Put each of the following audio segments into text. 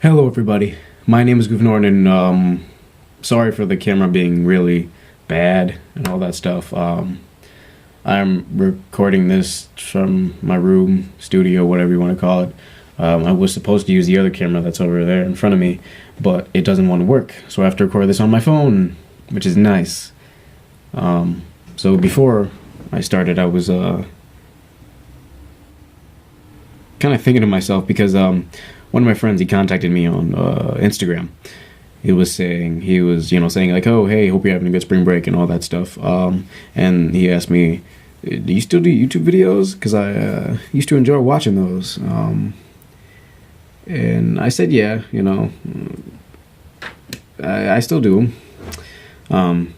Hello everybody, my name is Goof Norton and sorry for the camera being really bad and all that stuff. I'm recording this from my room, studio, whatever you want to call it. I was supposed to use the other camera that's over there in front of me, but it doesn't want to work, so I have to record this on my phone, which is nice. So before I started, I was kind of thinking to myself because one of my friends, he contacted me on Instagram. He was saying like, oh hey, hope you're having a good spring break and all that stuff. And he asked me, do you still do YouTube videos? Because I used to enjoy watching those. And I said yeah, I still do them.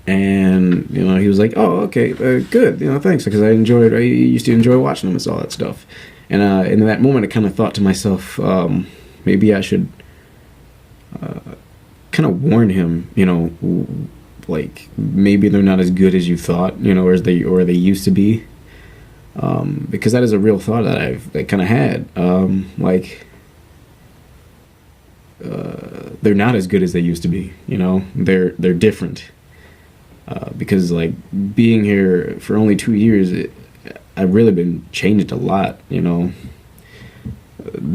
And he was like, oh okay, good, thanks, because I used to enjoy watching them and all that stuff. And in that moment, I kind of thought to myself, maybe I should kind of warn him, like maybe they're not as good as you thought, or they used to be, because that is a real thought that I've kind of had, they're not as good as they used to be, they're different, because like being here for only 2 years, I've really been changed a lot, The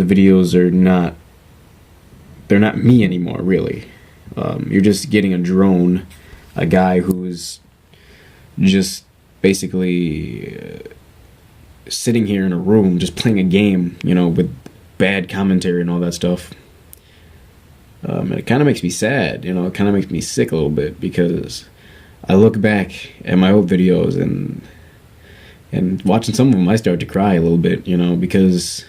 videos they're not me anymore, really. You're just getting a drone, a guy who's just basically sitting here in a room just playing a game, with bad commentary and all that stuff. And it kind of makes me sad, it kind of makes me sick a little bit, because I look back at my old videos and watching some of them, I start to cry a little bit, because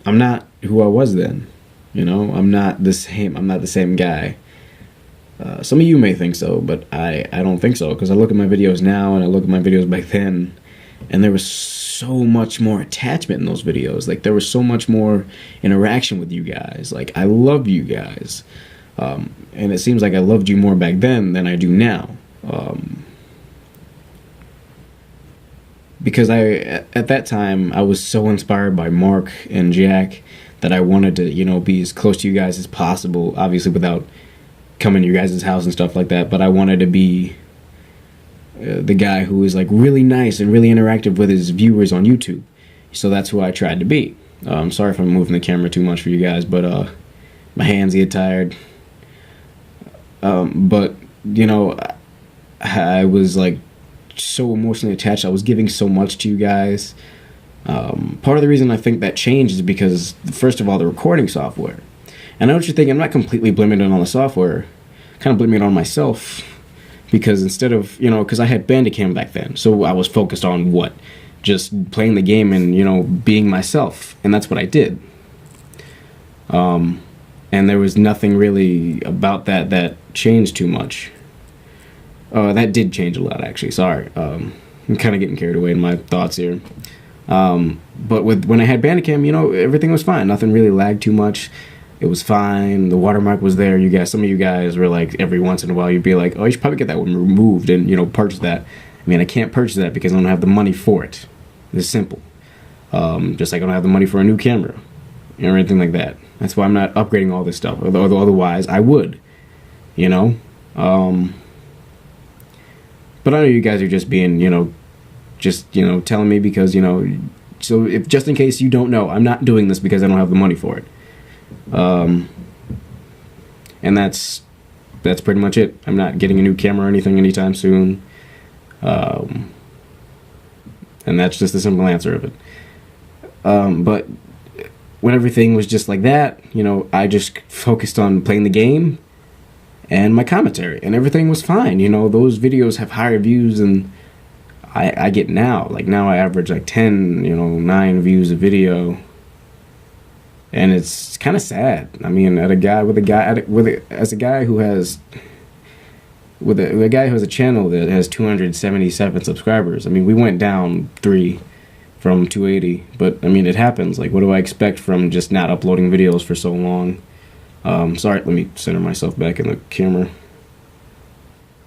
I'm not who I was then, I'm not the same guy. Some of you may think so, but I don't think so, because I look at my videos now and I look at my videos back then, and there was so much more attachment in those videos. Like, there was so much more interaction with you guys. Like, I love you guys. And it seems like I loved you more back then than I do now. Because at that time, I was so inspired by Mark and Jack that I wanted to, be as close to you guys as possible, obviously without coming to your guys' house and stuff like that, but I wanted to be the guy who was like really nice and really interactive with his viewers on YouTube. So that's who I tried to be. I'm sorry if I'm moving the camera too much for you guys, but my hands get tired. But I was like so emotionally attached. I was giving so much to you guys. Part of the reason I think that changed is because, first of all, the recording software. And I know what you're thinking. I'm not completely blaming it on the software. Kind of blaming it on myself, because instead of, because I had Bandicam back then, so I was focused on what? Just playing the game and, being myself. And that's what I did. And there was nothing really about that changed too much. That did change a lot, actually. Sorry. I'm kind of getting carried away in my thoughts here. But when I had Bandicam, everything was fine. Nothing really lagged too much. It was fine. The watermark was there. Some of you guys were like, every once in a while, you'd be like, oh, you should probably get that one removed and, purchase that. I mean, I can't purchase that because I don't have the money for it. It's simple. Just like I don't have the money for a new camera or anything like that. That's why I'm not upgrading all this stuff. Although otherwise, I would, But I know you guys are just being, telling me because, so if just in case you don't know, I'm not doing this because I don't have the money for it. And that's pretty much it. I'm not getting a new camera or anything anytime soon. And that's just the simple answer of it. But when everything was just like that, I just focused on playing the game and my commentary, and everything was fine. Those videos have higher views than I get now. Like, now I average like 10, 9 views a video, and it's kind of sad. I mean, as a guy who has a channel that has 277 subscribers. I mean, we went down 3 from 280, but I mean, it happens. Like, what do I expect from just not uploading videos for so long? Sorry, let me center myself back in the camera.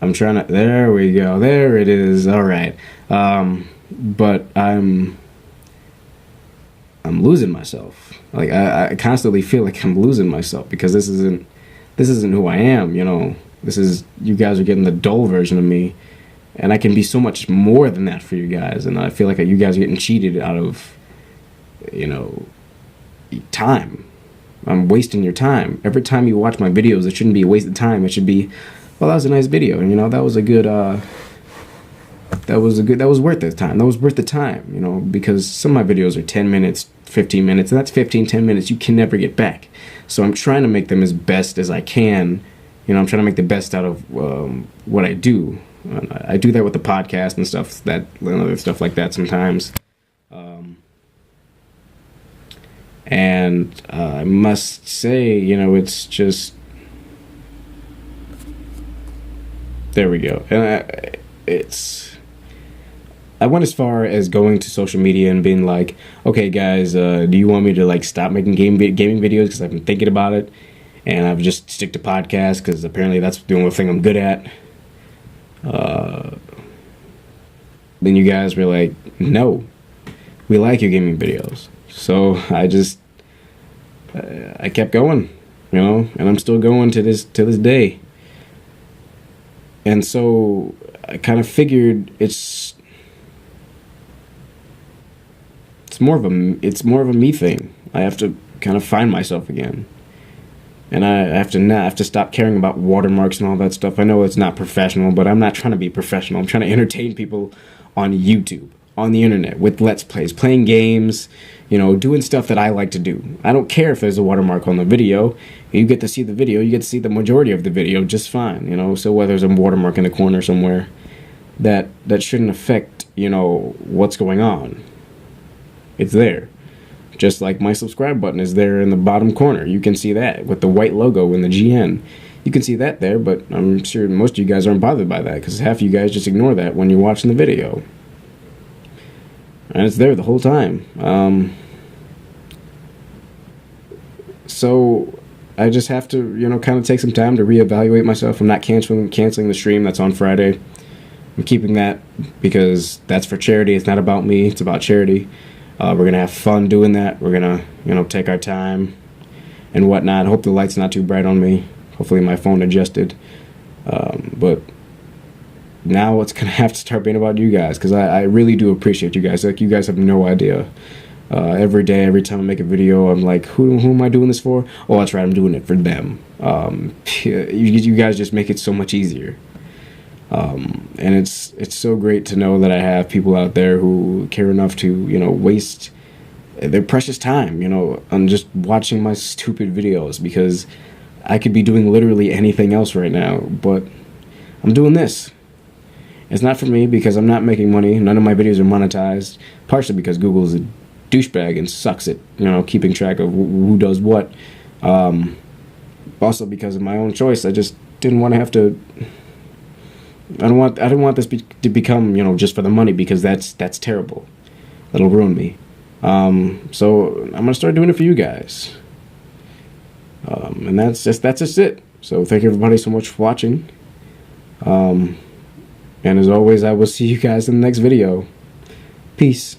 I'm trying to, there we go, there it is, alright. But I'm I'm losing myself. Like I constantly feel like I'm losing myself because this isn't who I am. This is, you guys are getting the dull version of me, and I can be so much more than that for you guys. And I feel like you guys are getting cheated out of, time. I'm wasting your time. Every time you watch my videos, it shouldn't be a waste of time. It should be, well, that was a nice video, and that was a good. That was worth the time. That was worth the time, because some of my videos are 10 minutes, 15 minutes, and that's 15, 10 minutes you can never get back. So I'm trying to make them as best as I can. I'm trying to make the best out of what I do. I do that with the podcast and stuff, and other stuff like that sometimes. And I must say, it's just, there we go. And I went as far as going to social media and being like, okay, guys, do you want me to stop making gaming videos because I've been thinking about it, and I've just stick to podcasts because apparently that's the only thing I'm good at. Then you guys were like, no, we like your gaming videos. So I kept going, and I'm still going to this day. And so I kind of figured it's more of a me thing. I have to kind of find myself again, and I have to stop caring about watermarks and all that stuff. I know it's not professional, but I'm not trying to be professional. I'm trying to entertain people on YouTube, on the internet, with Let's Plays, playing games, doing stuff that I like to do. I don't care if there's a watermark on the video. You get to see the video. You get to see the majority of the video just fine. So whether there's a watermark in the corner somewhere, that shouldn't affect what's going on. It's there. Just like my subscribe button is there in the bottom corner. You can see that with the white logo in the GN. You can see that there, but I'm sure most of you guys aren't bothered by that because half of you guys just ignore that when you're watching the video. And it's there the whole time. So I just have to, kind of take some time to reevaluate myself. I'm not canceling the stream that's on Friday. I'm keeping that because that's for charity. It's not about me. It's about charity. We're going to have fun doing that. We're going to, take our time and whatnot. I hope the light's not too bright on me. Hopefully my phone adjusted. But now it's going to have to start being about you guys because I really do appreciate you guys. Like, you guys have no idea. Every day, every time I make a video, I'm like, who am I doing this for? Oh, that's right, I'm doing it for them. You guys just make it so much easier. And it's so great to know that I have people out there who care enough to, waste their precious time, on just watching my stupid videos, because I could be doing literally anything else right now, but I'm doing this. It's not for me because I'm not making money. None of my videos are monetized, partially because Google's a douchebag and sucks at, keeping track of who does what. Also because of my own choice. I just didn't want to have to... I don't want this to become, just for the money, because that's terrible. That'll ruin me. So I'm gonna start doing it for you guys. And that's just it. So thank you everybody so much for watching. And as always, I will see you guys in the next video. Peace.